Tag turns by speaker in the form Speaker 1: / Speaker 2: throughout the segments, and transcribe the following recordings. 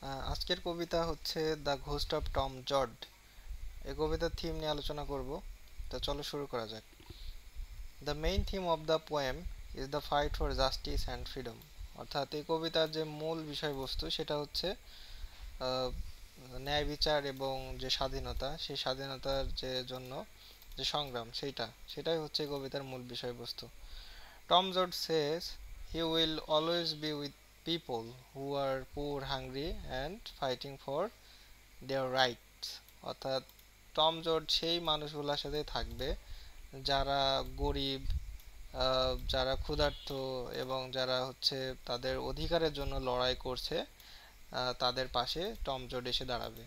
Speaker 1: আজকের কবিতা হচ্ছে the ghost of Tom জড। এই কবিতার থিম নিয়ে আলোচনা করব। তো চলো শুরু করা যাক। The main theme of the poem is the fight for justice and freedom. অর্থাৎ এই কবিতার যে মূল বিষয়বস্তু সেটা হচ্ছে আহ, ন্যায় বিচার এবং যে স্বাধীনতা, সেই স্বাধীনতার যে জন্য যে সংগ্রাম, সেটাই হচ্ছে এই কবিতার মূল বিষয়বস্তু। Tom Joad says he will always be with people who are poor, hungry and fighting for their rights. অর্থাৎ টম জোড সেই মানুষগুলোর সাথে থাকবে যারা গরিব, যারা ক্ষুধার্ত এবং যারা হচ্ছে তাদের অধিকারের জন্য লড়াই করছে, তাদের পাশে টম জোড এসে দাঁড়াবে।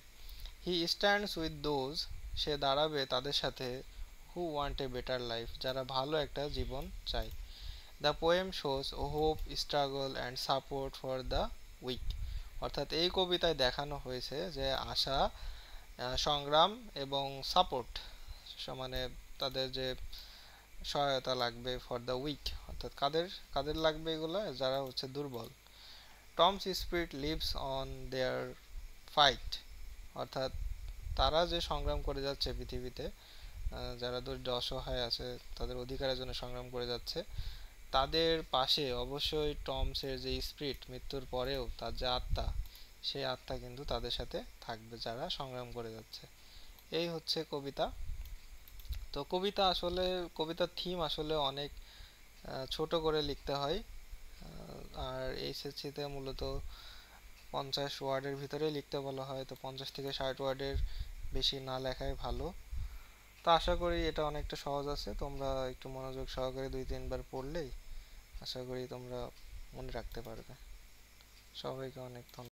Speaker 1: হি স্ট্যান্ডস উইথ দোজ, সে দাঁড়াবে তাদের সাথে, who want a better life, যারা ভালো একটা জীবন চায়। The poem shows hope, struggle and support for the weak. অর্থাৎ এই কবিতায় দেখানো হয়েছে যে আশা, সংগ্রাম এবং সাপোর্ট, মানে তাদের যে সহায়তা লাগবে ফর দ্য উইক। অর্থাৎ কাদের কাদের লাগবে এগুলো, যারা হচ্ছে দুর্বল। Tom's spirit leaves on their fight. অর্থাৎ তারা যে সংগ্রাম করে যাচ্ছে পৃথিবীতে, যারা দরিদ্র অসহায় আছে, তাদের অধিকারের জন্য সংগ্রাম করে যাচ্ছে, তাদের পাশে অবশ্যই টমসের যে স্পিরিট, মৃত্যুর পরেও তার যে আত্মা, সেই আত্মা কিন্তু তাদের সাথে থাকবে যারা সংগ্রাম করে যাচ্ছে। এই হচ্ছে কবিতা। তো কবিতা আসলে, কবিতার থিম আসলে অনেক ছোট করে লিখতে হয়। আর এইচএসসিতে মূলত 50 ওয়ার্ডের ভিতরে লিখতে বলা হয়, তো 50 থেকে 60 ওয়ার্ডের বেশি না লেখাই ভালো। তো আশা করি এটা অনেকটা সহজ আছে, তোমরা একটু মনোযোগ সহকারে 2-3 বার পড়লেই আশা করি তোমরা মনে রাখতে পারবে। সবাইকে অনেক ধন্যবাদ।